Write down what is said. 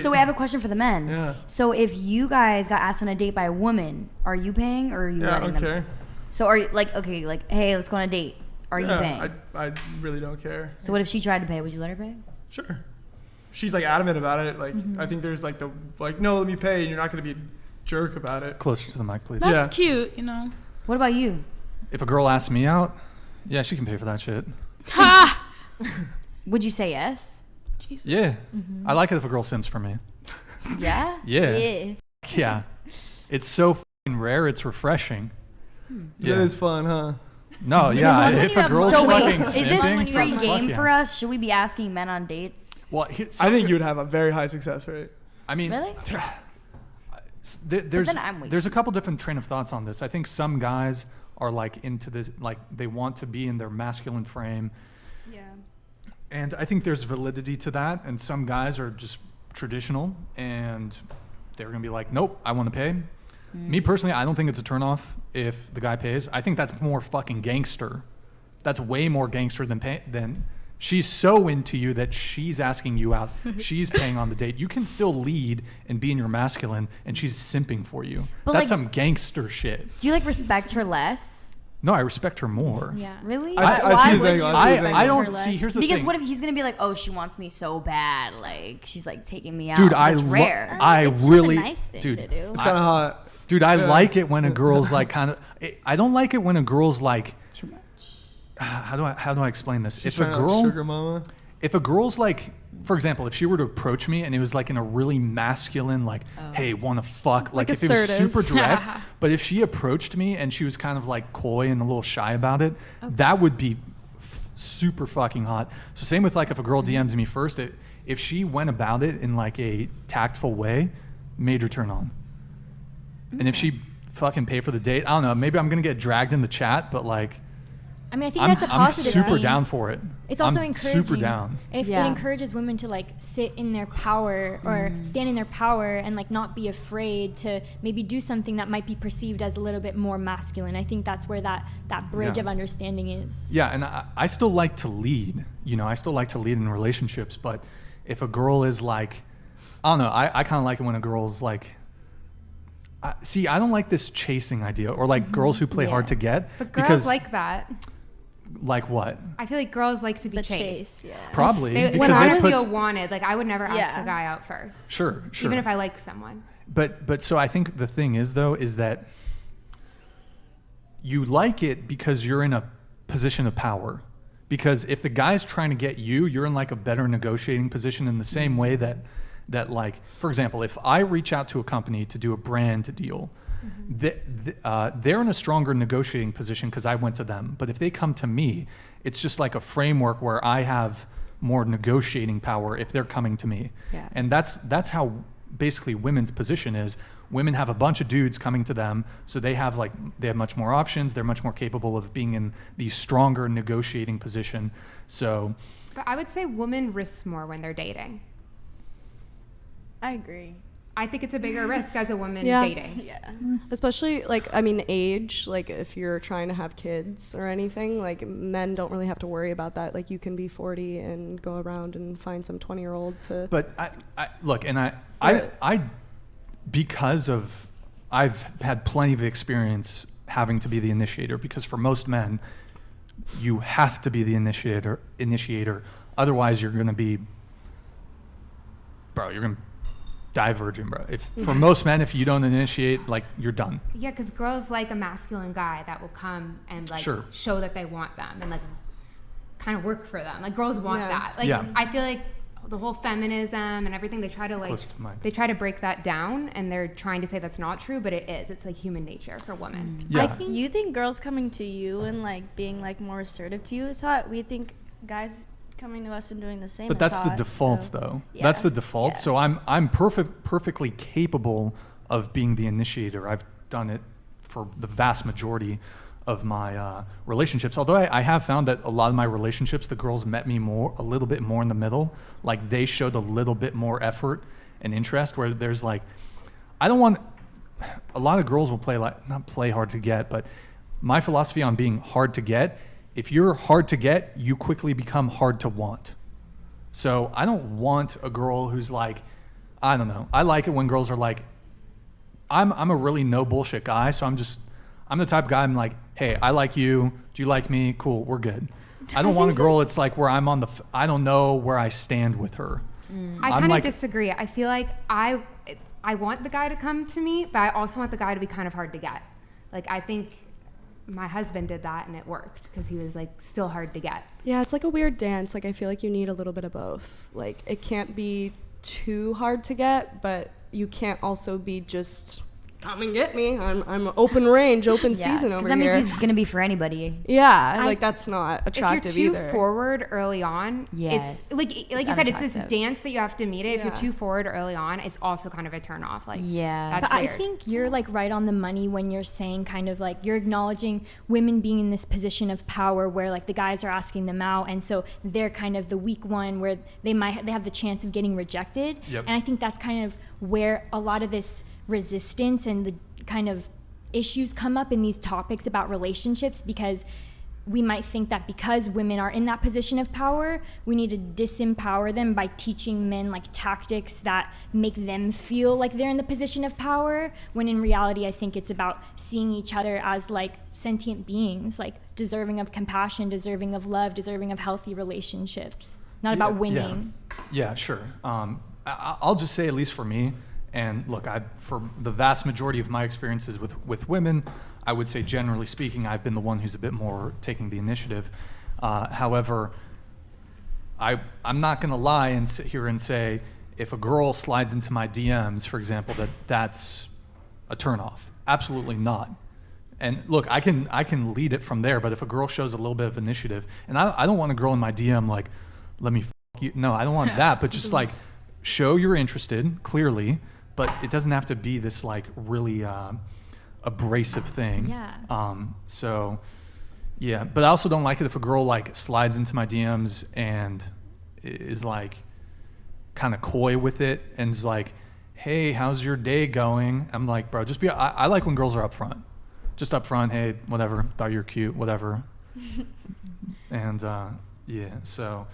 So we have a question for the men. Yeah. So if you guys got asked on a date by a woman, are you paying or are you letting them? care. So are you like, okay, like, hey, let's go on a date. Are you paying? I really don't care. So what if she tried to pay? Would you let her pay? Sure. She's like adamant about it. Like I think there's like no, let me pay, and you're not gonna be a jerk about it. Closer to the mic, please. That's cute, you know. What about you? If a girl asks me out, yeah, she can pay for that shit. Ha! Would you say yes? Jesus. Yeah. I like it if a girl simps for me. Yeah? Yeah. Yeah. It's so fucking rare. It's refreshing. That is fun, huh? No, yeah. If a girl's So wait, fucking is this simping, free fuck game yeah. for us? Should we be asking men on dates? Well, I think you would have a very high success rate. I mean, Really? there's then I'm with there's you. a couple different train of thoughts on this. I think some guys are like into this, like they want to be in their masculine frame. Yeah. And I think there's validity to that. And some guys are just traditional and they're going to be like, nope, I want to pay. Me personally, I don't think it's a turnoff if the guy pays. I think that's more fucking gangster. That's way more gangster than she's so into you that she's asking you out. She's paying on the date. You can still lead and be in your masculine and she's simping for you. But that's like, some gangster shit. Do you like respect her less? No, I respect her more. Yeah. Really? I see Why his would angle, you I see his respect angle. I her don't less? see. Here's the Because thing. what if he's gonna be like, oh, she wants me so bad, like she's like taking me out. Dude, That's rare. It's just a nice thing dude, to do. It's kind of hot. Dude, I like it when a girl's like kind of. I don't like it when a girl's like. Too much. How do I explain this? She's trying to sugar mama. If a girl's like, for example, if she were to approach me and it was like in a really masculine, like, hey, want to fuck, like if it was assertive. super direct, but if she approached me and she was kind of like coy and a little shy about it, that would be super fucking hot. So same with like if a girl DMs me first, if she went about it in like a tactful way, major turn on. And if she fucking paid for the date, I don't know, maybe I'm going to get dragged in the chat, but like, I mean, I think that's a I'm positive super thing. down for it. It's also I'm encouraging. super down. If Yeah. it encourages women to like sit in their power or stand in their power and like not be afraid to maybe do something that might be perceived as a little bit more masculine. I think that's where that bridge Yeah. of understanding is. Yeah, and I still like to lead. You know, I still like to lead in relationships. But if a girl is like, I don't know, I kind of like it when a girl's like, see, I don't like this chasing idea or like girls who play hard to get. But girls because, like that. Like what? I feel like girls like to be The chased. chase, yeah. Probably. They because want it to puts, feel wanted. Like I would never ask Yeah. a guy out first. Sure. Even if I like someone. But so I think the thing is though, is that you like it because you're in a position of power. Because if the guy's trying to get you, you're in like a better negotiating position in the same way that like, for example, if I reach out to a company to do a brand deal, they're in a stronger negotiating position because I went to them. But if they come to me, it's just like a framework where I have more negotiating power if they're coming to me. Yeah. And that's how basically women's position is. Women have a bunch of dudes coming to them, so they have much more options. They're much more capable of being in the stronger negotiating position. So, But I would say women risk more when they're dating. I agree. I think it's a bigger risk as a woman Yeah. dating. Yeah. Especially like, I mean, age, like if you're trying to have kids or anything, like men don't really have to worry about that. Like you can be 40 and go around and find some 20-year-old to. but I look, and I because of I've had plenty of experience having to be the initiator, because for most men, you have to be the initiator. Otherwise, you're going to be, bro, you're going to die virgin, bro. For most men, if you don't initiate, like, you're done. Yeah, because girls like a masculine guy that will come and like Sure. show that they want them and like kind of work for them. Like girls want Yeah. that. Like Yeah. I feel like the whole feminism and everything, they try to like Closer to the mic. they try to break that down, and they're trying to say that's not true, but it is. It's like human nature for women. Yeah. I think you think girls coming to you and like being like more assertive to you is hot. We think guys coming to us and doing the same. But is that's the hot, default, so- though. Yeah. That's the default. Yeah. So I'm perfectly capable of being the initiator. I've done it for the vast majority of my relationships. Although I have found that a lot of my relationships, the girls met me a little bit more in the middle. Like they showed a little bit more effort and interest, where there's like, a lot of girls will not play hard to get, but my philosophy on being hard to get, if you're hard to get, you quickly become hard to want. So I don't want a girl who's like I don't know. I like it when girls are like, I'm a really no bullshit guy, so I'm the type of guy, I'm like, hey, I like you. Do you like me? Cool, we're good. I don't want a girl it's like where I'm I don't know where I stand with her. I kind of disagree. I feel like I want the guy to come to me, but I also want the guy to be kind of hard to get. Like, I think my husband did that and it worked because he was like still hard to get. Yeah, it's like a weird dance. Like, I feel like you need a little bit of both. Like, it can't be too hard to get, but you can't also be just come and get me. I'm open range, open season over that here. means he's gonna be for anybody. Yeah, like that's not attractive if you're too either. forward early on, Yes. it's like you said, it's this unattractive. dance that you have to meet it. If Yeah. you're too forward early on, it's also kind of a turn off. Like, Yeah. that's But weird. I think you're like right on the money when you're saying kind of like you're acknowledging women being in this position of power where like the guys are asking them out, and so they're kind of the weak one where they have the chance of getting rejected. Yep. And I think that's kind of where a lot of this resistance and the kind of issues come up in these topics about relationships, because we might think that because women are in that position of power, we need to disempower them by teaching men like tactics that make them feel like they're in the position of power, when in reality I think it's about seeing each other as like sentient beings, like deserving of compassion, deserving of love, deserving of healthy relationships, not about winning. Yeah, sure. I'll just say, at least for me, and look, for the vast majority of my experiences with women, I would say generally speaking, I've been the one who's a bit more taking the initiative. However, I'm not going to lie and sit here and say if a girl slides into my DMs, for example, that's a turnoff. Absolutely not. And look, I can lead it from there, but if a girl shows a little bit of initiative, and I don't want a girl in my DM like, let me f you. No, I don't want that, but just like show you're interested, clearly, but it doesn't have to be this like really abrasive thing. Yeah. So yeah, but I also don't like it if a girl like slides into my DMs and is like kind of coy with it and is like, hey, how's your day going? I'm like, bro, just I like when girls are upfront. Just upfront, hey, whatever, thought you're cute, whatever. And yeah, so